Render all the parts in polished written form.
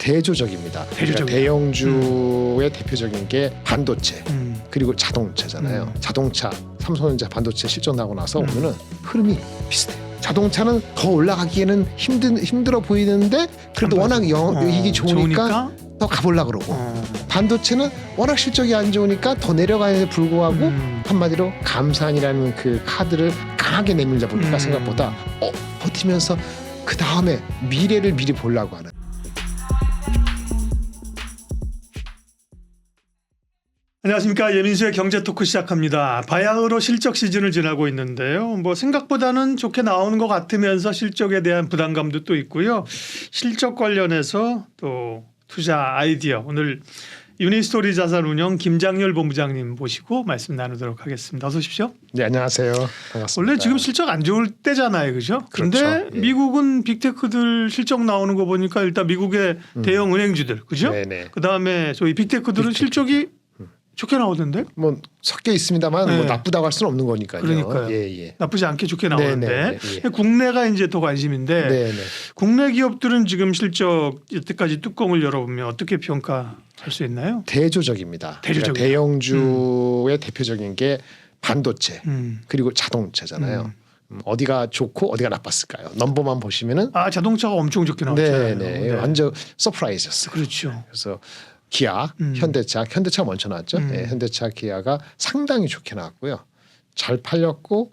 대조적입니다. 그러니까 대형주의 대표적인 게 반도체 그리고 자동차잖아요. 자동차, 삼성전자 반도체 실적 나고 나서 보면은 흐름이 비슷해요. 자동차는 더 올라가기에는 힘들어 보이는데 그래도 워낙 이익이 좋으니까 더 가보려고 그러고 반도체는 워낙 실적이 안 좋으니까 더 내려가는데 불구하고 한마디로 감산이라는 그 카드를 강하게 내밀다 보니까 생각보다 버티면서 그 다음에 미래를 미리 보려고 하는. 안녕하십니까. 예민수의 경제토크 시작합니다. 바야흐로 실적 시즌을 지나고 있는데요. 뭐 생각보다는 좋게 나오는 것 같으면서 실적에 대한 부담감도 또 있고요. 실적 관련해서 또 투자 아이디어 오늘 유니스토리 자산운용 김장렬 본부장님 모시고 말씀 나누도록 하겠습니다. 어서 오십시오. 네, 안녕하세요. 반갑습니다. 원래 지금 실적 안 좋을 때잖아요. 그죠? 그런데 그렇죠. 예. 미국은 빅테크들 실적 나오는 거 보니까 일단 미국의 대형 은행주들 그죠? 네네. 그다음에 저희 빅테크들은 실적이 좋게 나오던데? 뭐 섞여 있습니다만 네. 뭐 나쁘다고 할 수는 없는 거니까요. 그러니까요. 예. 나쁘지 않게 좋게 나오는데 네네, 예. 국내가 이제 더 관심인데 네네. 국내 기업들은 지금 실적 여태까지 뚜껑을 열어보면 어떻게 평가할 수 있나요? 대조적입니다. 대조적이다. 그러니까 대형주의 대표적인 게 반도체 그리고 자동차잖아요. 어디가 좋고 어디가 나빴을까요? 넘버만 보시면은 자동차가 엄청 좋게 나왔잖아요. 네네. 완전 서프라이즈였어요. 그렇죠. 그래서 기아, 현대차가 먼저 나왔죠. 네, 현대차, 기아가 상당히 좋게 나왔고요. 잘 팔렸고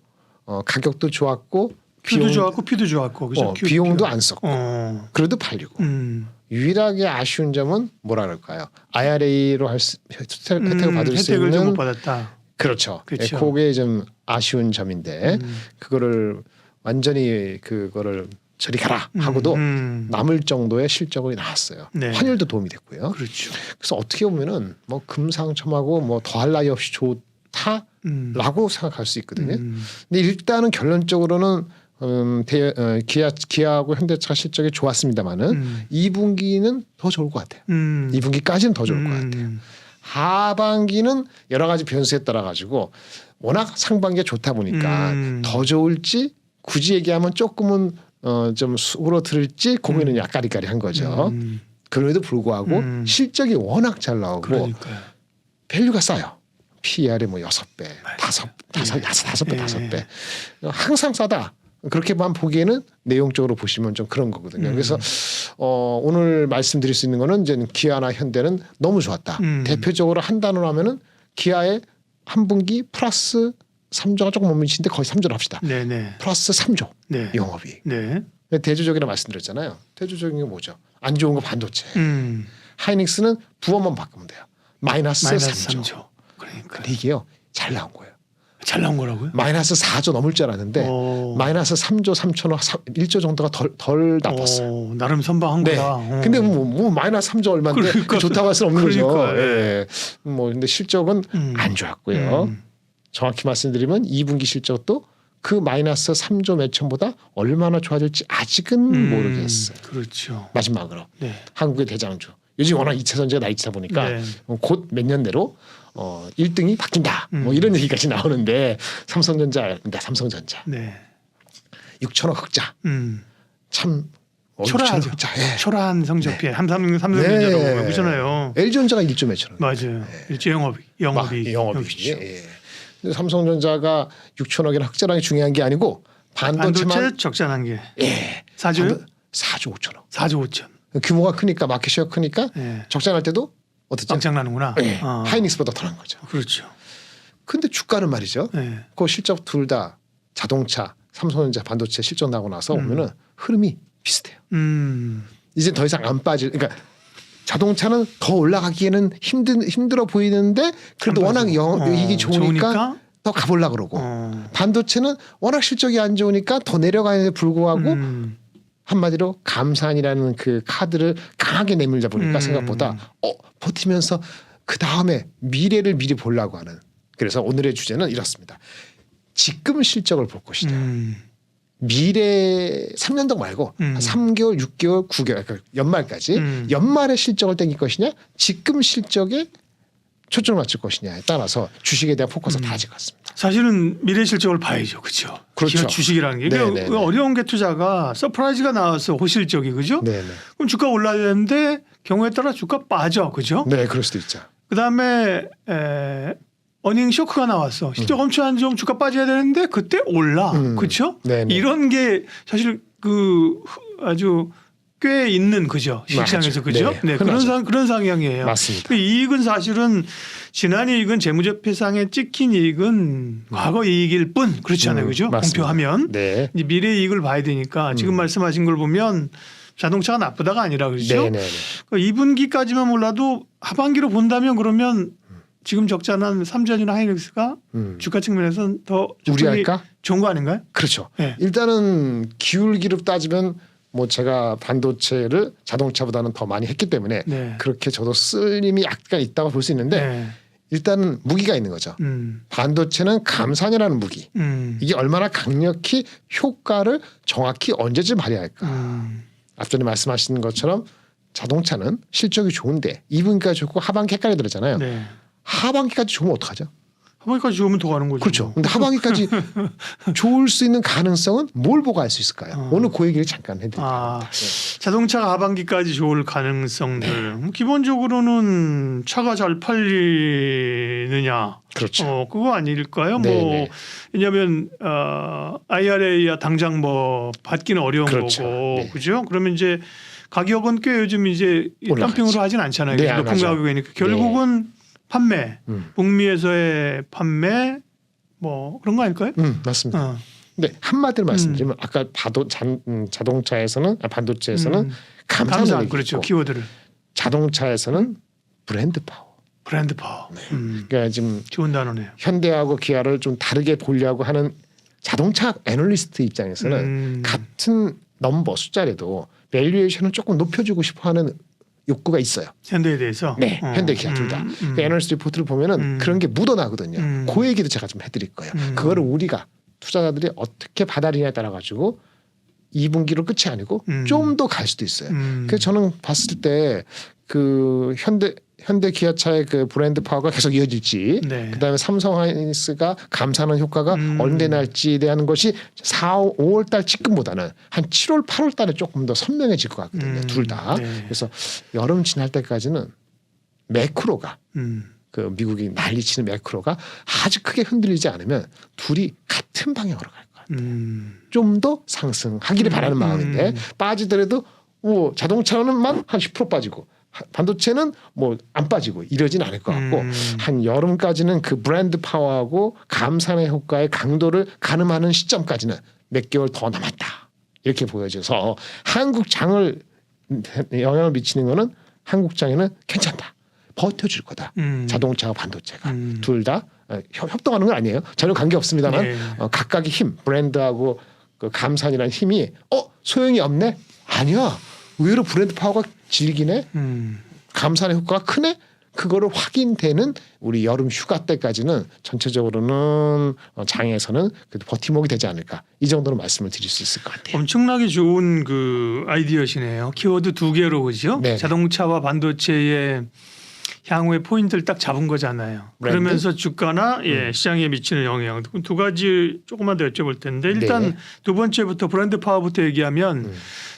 가격도 좋았고 Q도 좋았고 P도 좋았고 그죠? 비용도 안 썼고 그래도 팔리고 유일하게 아쉬운 점은 뭐라 그럴까요? IRA로 혜택을 받을 수 혜택을 좀 있는 못 받았다. 그렇죠. 그렇죠. 네, 그게 좀 아쉬운 점인데 그거를 완전히 그거를 저리 가라 하고도 남을 정도의 실적이 나왔어요. 네. 환율도 도움이 됐고요. 그렇죠. 그래서 어떻게 보면은 뭐 금상첨화고 뭐 더할 나위 없이 좋다라고 생각할 수 있거든요. 근데 일단은 결론적으로는 기아하고 현대차 실적이 좋았습니다만은 2분기는 더 좋을 것 같아요. 2분기까지는 더 좋을 것 같아요. 하반기는 여러 가지 변수에 따라 가지고 워낙 상반기가 좋다 보니까 더 좋을지 굳이 얘기하면 조금은 좀 수그러들을지 고민은 약까리까리한 거죠. 그럼에도 불구하고 실적이 워낙 잘 나오고 그러니까요. 밸류가 싸요. PER이 뭐 6배, 5배, 5배. 항상 싸다. 그렇게만 보기에는 내용적으로 보시면 좀 그런 거거든요. 그래서 오늘 말씀드릴 수 있는 거는 이제 기아나 현대는 너무 좋았다. 대표적으로 한 단어로 하면은 기아의 한 분기 플러스 3조가 조금 못 미치는데 거의 3조를 합시다. 네네. 플러스 3조 네. 영업이익. 네. 대조적이라 말씀드렸잖아요. 대조적인 게 뭐죠? 안 좋은 거 반도체. 하이닉스는 부업만 바꾸면 돼요. 마이너스 3조. 그러니까 근데 이게요 잘 나온 거예요. 잘 나온 거라고요? 마이너스 4조 넘을 줄 알았는데 마이너스 3조 3천억 1조 정도가 덜 나빴어요. 나름 선방한 네. 거다. 근데 뭐 마이너스 3조 얼마인데 그러니까. 좋다고 할 수는 없는 그러니까. 거죠. 예. 뭐 근데 실적은 안 좋았고요. 정확히 말씀드리면 2분기 실적도 그 마이너스 3조 매천보다 얼마나 좋아질지 아직은 모르겠어요. 그렇죠. 마지막으로 네. 한국의 대장주. 요즘 워낙 2차 전지가 나이치다 보니까 네. 곧 몇 년 내로 1등이 바뀐다. 뭐 이런 얘기까지 나오는데 삼성전자 네. 6천억 흑자. 참 초라하죠. 흑자. 예. 초라한 성적표. 삼성전자로 네. 그러잖아요. LG전자가 1조 몇천억. 맞아요. 일제 영업이익. 영업이익. 예. 근데 삼성전자가 6천억이나 흑자라는 게 중요한 게 아니고 반도체 적자난 게. 예. 4조요? 4조 5천억. 4조 5천. 규모가 크니까 마켓시가 크니까 예. 적자날 때도 어떻죠? 빵짝 나는구나. 예. 하이닉스보다 더 난 거죠. 그렇죠. 근데 주가는 말이죠. 예. 그 실적 둘 다 자동차, 삼성전자 반도체 실적 나고 나서 보면은 흐름이 비슷해요. 이제 더 이상 안 빠질. 그러니까 자동차는 더 올라가기에는 힘들어 보이는데 그래도 워낙 이익이 좋으니까 더 가보려고 그러고 반도체는 워낙 실적이 안 좋으니까 더 내려가는데 불구하고 한마디로 감산이라는 그 카드를 강하게 내밀다 보니까 생각보다 버티면서 그 다음에 미래를 미리 보려고 하는. 그래서 오늘의 주제는 이렇습니다. 지금 실적을 볼 것이냐. 미래 3년도 말고 한 3개월, 6개월, 9개월 그러니까 연말까지 연말의 실적을 땡길 것이냐. 지금 실적에 초점을 맞출 것이냐에 따라서 주식에 대한 포커스가 달라질 것 같습니다. 사실은 미래 실적을 봐야죠. 그렇죠. 그렇죠. 주식이라는 게. 그러니까 어려운 게 투자가 서프라이즈가 나와서 호실적이 그죠? 네네. 그럼 주가 올라야 되는데 경우에 따라 주가 빠져, 그죠? 네, 그럴 수도 있죠. 그다음에 어닝 쇼크가 나왔어. 실적 엄청 안 좋으면 주가 빠져야 되는데 그때 올라, 그렇죠? 네네. 이런 게 사실 그 아주 꽤 있는 그죠 시장에서 맞아요. 그죠? 네, 네, 흔하죠. 그런 상황이에요. 맞습니다. 그 이익은 사실은 지난 이익은 재무제표상에 찍힌 이익은 과거 이익일 뿐 그렇잖아요, 그죠? 맞습니다. 공표하면 네. 이제 미래 이익을 봐야 되니까 지금 말씀하신 걸 보면 자동차가 나쁘다가 아니라 그렇죠. 네네. 그 2분기까지만 몰라도 하반기로 본다면 그러면 지금 적자는 삼전이나 하이닉스가 주가 측면에서는 더 우리할까? 좋은 거 아닌가요? 그렇죠. 네. 일단은 기울기로 따지면 뭐 제가 반도체를 자동차보다는 더 많이 했기 때문에 네. 그렇게 저도 쓸 힘이 약간 있다고 볼 수 있는데 네. 일단은 무기가 있는 거죠. 반도체는 감산이라는 무기. 이게 얼마나 강력히 효과를 정확히 언제쯤 발휘할까. 앞전에 말씀하신 것처럼 자동차는 실적이 좋은데 2분기가 좋고 하반기 헷갈려들었잖아요. 네. 하반기까지 좋으면 어떡하죠? 하반기까지 좋으면 더 가는 거죠. 그렇죠. 근데 하반기까지 좋을 수 있는 가능성은 뭘 보고 알 수 있을까요? 오늘 그 얘기를 잠깐 해드릴게요. 자동차가 하반기까지 좋을 가능성들. 뭐 기본적으로는 차가 잘 팔리느냐. 그렇죠. 그거 아닐까요? 네, 뭐 네. 왜냐하면 IRA야 당장 뭐 받기는 어려운 그렇죠. 거고, 네. 그죠? 그러면 이제 가격은 꽤 요즘 이제 올라가죠. 덤핑으로 하진 않잖아요. 네, 안 높은 하죠. 가격이니까 결국은 판매, 북미에서의 판매 뭐 그런 거 아닐까요? 맞습니다. 근데 한마디로 말씀드리면 아까 자동차에서는 반도체에서는 감산을 그렇죠. 얘기했고 키워드를 자동차에서는 브랜드 파워. 브랜드 파워. 그러니까 지금 좋은 단어네요. 현대하고 기아를 좀 다르게 보려고 하는 자동차 애널리스트 입장에서는 같은 넘버 숫자라도 밸류에이션을 조금 높여주고 싶어하는 욕구가 있어요. 현대에 대해서. 네, 현대 기아 둘 다. 그 애널리스트 리포트를 보면은 그런 게 묻어나거든요. 그 얘기도 제가 좀 해드릴 거예요. 그거를 우리가 투자자들이 어떻게 받아들이냐에 따라 가지고 2분기로 끝이 아니고 좀 더 갈 수도 있어요. 그래서 저는 봤을 때 그 현대 기아차의 그 브랜드 파워가 계속 이어질지, 네. 그다음에 삼성 하이닉스가 감산하는 효과가 언제 날지에 대한 것이 4, 5월 달 지금보다는 한 7월, 8월 달에 조금 더 선명해질 것 같거든요. 둘 다. 네. 그래서 여름 지날 때까지는 매크로가 그 미국이 난리치는 매크로가 아주 크게 흔들리지 않으면 둘이 같은 방향으로 갈 거예요. 좀 더 상승하기를 바라는 마음인데 빠지더라도 뭐 자동차는만 한 10% 빠지고 반도체는 뭐 안 빠지고 이러진 않을 것 같고 한 여름까지는 그 브랜드 파워하고 감산의 효과의 강도를 가늠하는 시점까지는 몇 개월 더 남았다 이렇게 보여져서 한국 장을 영향을 미치는 거는 한국 장에는 괜찮다 버텨줄 거다 자동차와 반도체가 둘 다 협동하는 건 아니에요 전혀 관계 없습니다만 네. 각각의 힘 브랜드하고 그 감산이라는 힘이 소용이 없네 아니야 의외로 브랜드 파워가 질기네 감산의 효과가 크네 그거를 확인되는 우리 여름 휴가 때까지는 전체적으로는 장에서는 그래도 버팀목이 되지 않을까 이 정도로 말씀을 드릴 수 있을 것 같아요. 엄청나게 좋은 그 아이디어시네요. 키워드 2개로 그죠? 네. 자동차와 반도체의 향후의 포인트를 딱 잡은 거잖아요. 브랜드? 그러면서 주가나 시장에 미치는 영향 두 가지 조금만 더 여쭤볼 텐데 일단 네. 두 번째부터 브랜드 파워부터 얘기하면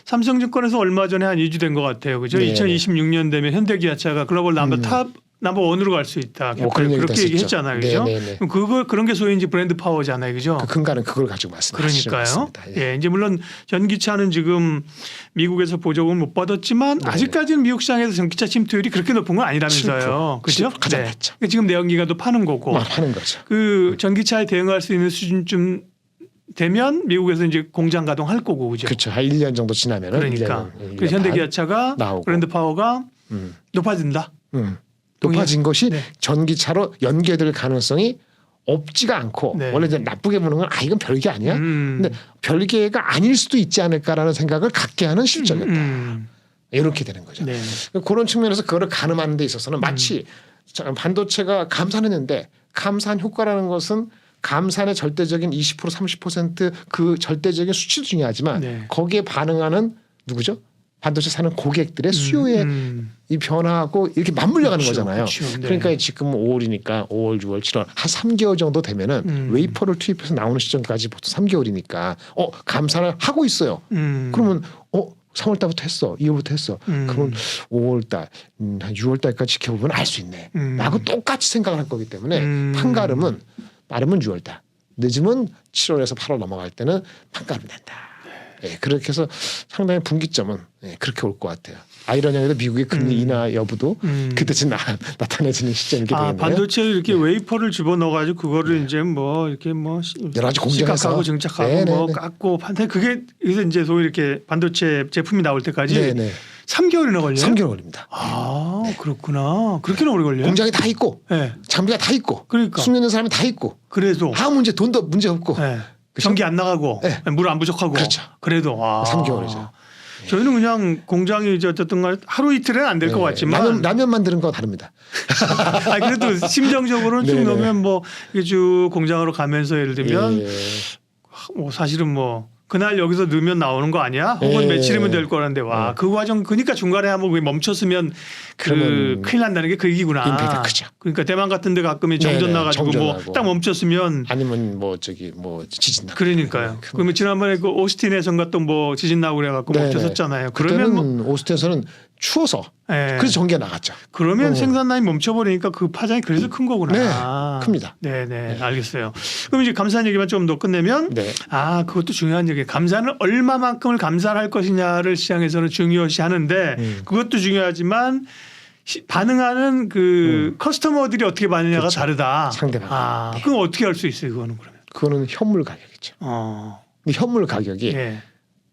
삼성증권에서 얼마 전에 한 2주 된 것 같아요. 그죠? 네. 2026년 되면 현대기아차가 글로벌 넘버 원으로 갈 수 있다. 그런 얘기도 그렇게 했었죠. 얘기했잖아요. 그죠? 네. 그럼 그런 게 소위 이제 브랜드 파워잖아요. 그죠? 그 근간은 그걸 가지고 말씀하시는 그러니까요. 것 같습니다. 예, 이제 물론 전기차는 지금 미국에서 보조금을 못 받았지만 아직까지는 미국 시장에서 전기차 침투율이 그렇게 높은 건 아니라면서요. 그렇죠? 가장 낮죠. 지금 내연기관도 파는 거고. 하는 거죠. 그 전기차에 대응할 수 있는 수준쯤 되면 미국에서 이제 공장 가동할 거고 그죠? 그렇죠. 한 1년 정도 지나면은 그러니까 1년 그 현대기아차가 나오고. 브랜드 파워가 높아진다. 높아진 것이 네. 전기차로 연계될 가능성이 없지가 않고 네. 원래 이제 나쁘게 보는 건 이건 별게 아니야. 근데 별개가 아닐 수도 있지 않을까라는 생각을 갖게 하는 실적이었다. 이렇게 되는 거죠. 네. 그런 측면에서 그거를 가늠하는 데 있어서는 마치 반도체가 감산했는데 감산 효과라는 것은 감산의 절대적인 20% 30%그 절대적인 수치도 중요하지만 네. 거기에 반응하는 누구죠? 반도체 사는 고객들의 수요의 이 변화하고 이렇게 맞물려 가는 거잖아요. 그렇죠. 네. 그러니까 지금 5월이니까 5월, 6월, 7월 한 3개월 정도 되면은 웨이퍼를 투입해서 나오는 시점까지 보통 3개월이니까 감산을 하고 있어요. 그러면 3월 달부터 했어. 2월부터 했어. 그러면 5월 달, 한 6월 달까지 지켜보면 알 수 있네. 라고 똑같이 생각을 할 거기 때문에 판가름은 빠르면 6월 달, 늦으면 7월에서 8월 넘어갈 때는 판가름이 난다. 예, 그렇게 해서 상당히 분기점은 그렇게 올 것 같아요. 아이러니하게도 미국의 금리 인하 여부도 그때쯤 나타내지는 시점이게 되겠네요. 반도체를 이렇게 웨이퍼를 집어넣어가지고 그거를 이제 뭐 이렇게 뭐 여러 가지 공정해서 시각하고 증착하고 뭐 깎고 판테 그게 그래서 이제 소위 이렇게 반도체 제품이 나올 때까지 3개월이나 걸려요. 3개월 걸립니다. 아 그렇구나. 그렇게나 오래 걸려요? 공장이 다 있고 네. 장비가 다 있고 그러니까. 숙련된 사람이 다 있고 그래도 아무 문제 돈도 문제 없고 네. 그렇죠? 전기 안 나가고 물 안 부족하고 그렇죠. 그래도 3개월이죠. 저희는 그냥 공장이 이제 어쨌든 간 하루 이틀은 안 될 것 같지만 라면 만드는 거 다릅니다. 아 그래도 심정적으로는 쭉 넣으면 뭐 이게 쭉 공장으로 가면서 예를 들면 뭐 사실은 뭐 그날 여기서 넣으면 나오는 거 아니야? 혹은 며칠이면 될 거라는데 와 그 과정 그러니까 중간에 한번 멈췄으면 그 큰일 난다는 게 그 얘기구나. 임팩트가 크죠. 그러니까 대만 같은 데 가끔 정전 나가지고 뭐 딱 멈췄으면 아니면 뭐 저기 뭐 지진 나고. 그러니까요. 그러면 지난번에 그 오스틴에선가 또 뭐 지진 나고 그래갖고 멈췄었잖아요. 그러면 그때는 오스틴에서는 추워서 그래서 전기가 나갔죠. 그러면 생산 라인 멈춰버리니까 그 파장이 그래서 큰 거구나. 네, 큽니다. 네네 알겠어요. 그럼 이제 감사한 얘기만 좀 더 끝내면 그것도 중요한 얘기예요. 감사는 얼마만큼을 감사를 할 것이냐를 시장에서는 중요시하는데 그것도 중요하지만 반응하는 그 커스터머들이 어떻게 반응하냐가 그렇죠. 다르다. 상대방. 그럼 어떻게 할 수 있어요, 그거는 그러면? 그거는 현물 가격이죠. 근데 현물 가격이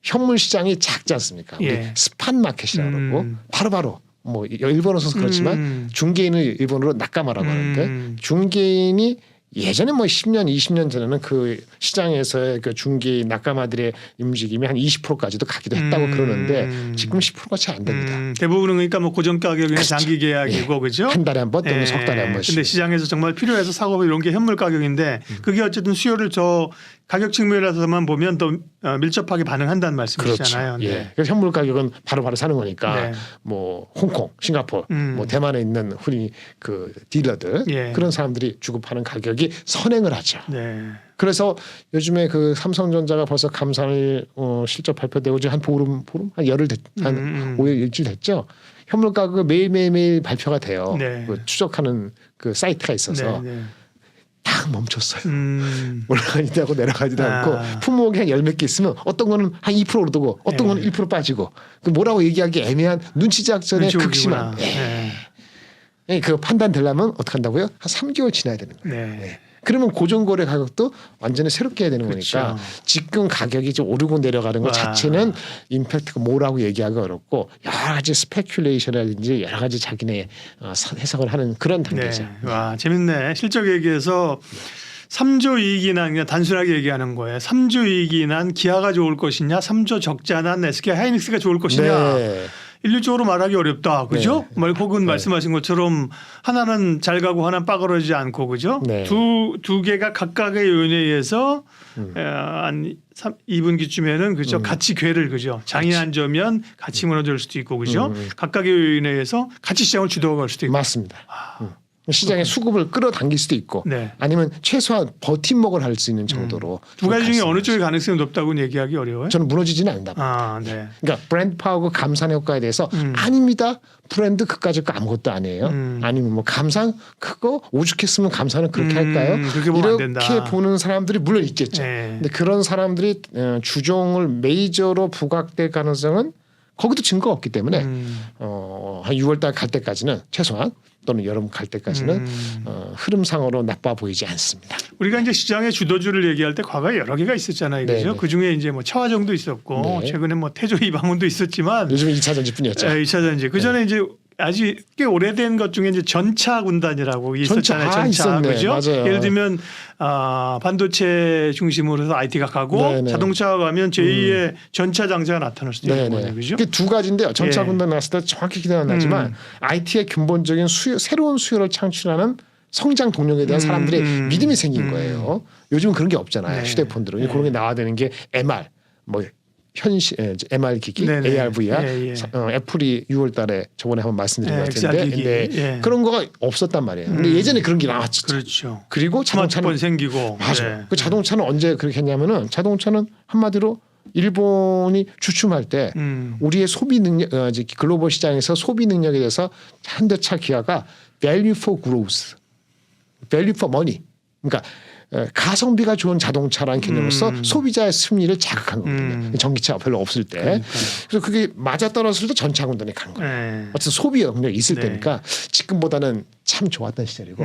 현물 시장이 작지 않습니까? 우리 스팟 마켓이라고 그러고 바로바로 뭐 일본어서 그렇지만 중개인을 일본어로 낙가마라고 하는데 중개인이 예전에 뭐 10년, 20년 전에는 그 시장에서의 그 중개인 낙가마들의 움직임이 한 20%까지도 가기도 했다고 그러는데 지금 10%가 채 안 됩니다. 대부분은 그러니까 뭐 고정 가격이나 그렇죠. 장기 계약이고 그죠? 한 달에 한 번 또는 석 달에 한 번씩. 근데 시장에서 정말 필요해서 사고 이런 게 현물 가격인데 그게 어쨌든 수요를 저 가격 측면에서만 보면 더 밀접하게 반응한다는 말씀이시잖아요. 그렇죠. 예. 그래서 현물 가격은 바로바로 사는 거니까 뭐 홍콩, 싱가포르, 뭐 대만에 있는 흔히 그 딜러들 그런 사람들이 주고 파는 가격이 선행을 하죠. 그래서 요즘에 그 삼성전자가 벌써 감사일 실적 발표되고 이제 한 보름 한 열흘 한 5일 일주일 됐죠. 현물 가격 매일 발표가 돼요. 그 추적하는 그 사이트가 있어서. 딱 멈췄어요. 올라가지도 않고 내려가지도 않고 품목이 한 열 몇 개 있으면 어떤 거는 한 2% 오르고 어떤 거는 1% 빠지고 그 뭐라고 얘기하기 애매한 눈치 작전의 극심한 그 판단 되려면 어떻게 한다고요? 한 3개월 지나야 되는 거예요. 그러면 고정거래 가격도 완전히 새롭게 해야 되는 거니까 지금 가격이 좀 오르고 내려가는 것 자체는 임팩트가 뭐라고 얘기하기가 어렵고 여러 가지 스페큘레이션이라든지 여러 가지 자기네 해석을 하는 그런 단계죠. 와 재밌네. 실적 얘기해서 3조 이익이 난 그냥 단순하게 얘기하는 거예요. 3조 이익이 난 기아가 좋을 것이냐 3조 적자 난 SK 하이닉스가 좋을 것이냐. 일률적으로 말하기 어렵다. 그죠? 혹은 말씀하신 것처럼 하나는 잘 가고 하나는 빠그러지지 않고 그죠? 두 개가 각각의 요인에 의해서 한 2분기쯤에는 그죠? 같이 궤를 그죠? 장이 안 좋으면 같이 무너질 수도 있고 그죠? 각각의 요인에 의해서 같이 시장을 주도할 수도 있고. 맞습니다. 시장의 수급을 끌어당길 수도 있고 아니면 최소한 버팀목을 할 수 있는 정도로 두 가지 중에 어느 쪽의 가능성이 높다고는 얘기하기 어려워요? 저는 무너지지는 않는다. 그러니까 브랜드 파워고 감산 효과에 대해서 아닙니다. 브랜드 그까짓 거 아무것도 아니에요. 아니면 뭐 감산 그거 오죽했으면 감산은 그렇게 할까요? 이렇게 보는 사람들이 물론 있겠죠. 근데 그런 사람들이 주종을 메이저로 부각될 가능성은 거기도 증거가 없기 때문에 한 6월 달 갈 때까지는 최소한 또는 여름 갈 때까지는 흐름상으로 나빠 보이지 않습니다. 우리가 이제 시장의 주도주를 얘기할 때 과거에 여러 개가 있었잖아요. 그죠? 그 중에 이제 뭐 차화정도 있었고 최근에 뭐 태조 이방원도 있었지만 요즘은 2차 전지뿐이었죠. 2차 전지. 그 전에 이제 아주 꽤 오래된 것 중에 이제 전차 군단이라고 있었잖아요. 전차 그죠? 맞아요. 예를 들면 반도체 중심으로 해서 IT가 가고 자동차가 가면 제2의 전차 장세가 나타날 수도 있는 거예요. 그죠? 두 가지인데요. 전차 군단 나왔을 때 정확히 기대는 안 나지만 IT의 근본적인 새로운 수요를 창출하는 성장 동력에 대한 사람들의 믿음이 생긴 거예요. 요즘은 그런 게 없잖아요. 휴대폰들은 그런 게 나와야 되는 게 MR 뭐 현실 MR 기기, AR, VR, 애플이 6월달에 저번에 한번 말씀드린 것 같은데 그런 거가 없었단 말이에요. 근데 예전에 그런 게 나왔죠. 그렇죠. 그리고 자동차는 생기고 맞아요. 그 자동차는 언제 그렇게 했냐면은 자동차는 한마디로 일본이 주춤할 때 우리의 소비 능력, 글로벌 시장에서 소비 능력에 대해서 현대차 기아가 value for growth, value for money. 그러니까 가성비가 좋은 자동차라는 개념으로서 소비자의 심리를 자극한 거거든요. 전기차가 별로 없을 때. 그러니까요. 그래서 그게 맞아떨어졌을 때 전차 운동에 간 거예요. 네. 어쨌든 소비 능력이 있을 네. 때니까 지금보다는 참 좋았던 시절이고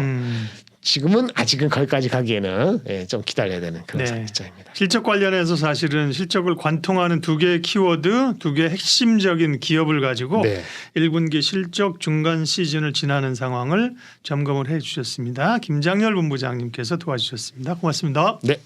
지금은 아직은 거기까지 가기에는 좀 기다려야 되는 그런 네. 입장입니다. 실적 관련해서 사실은 실적을 관통하는 두 개의 키워드, 두 개의 핵심적인 기업을 가지고 네. 1분기 실적 중간 시즌을 지나는 상황을 점검을 해 주셨습니다. 김장열 본부장님께서 도와주셨습니다. 고맙습니다. 네.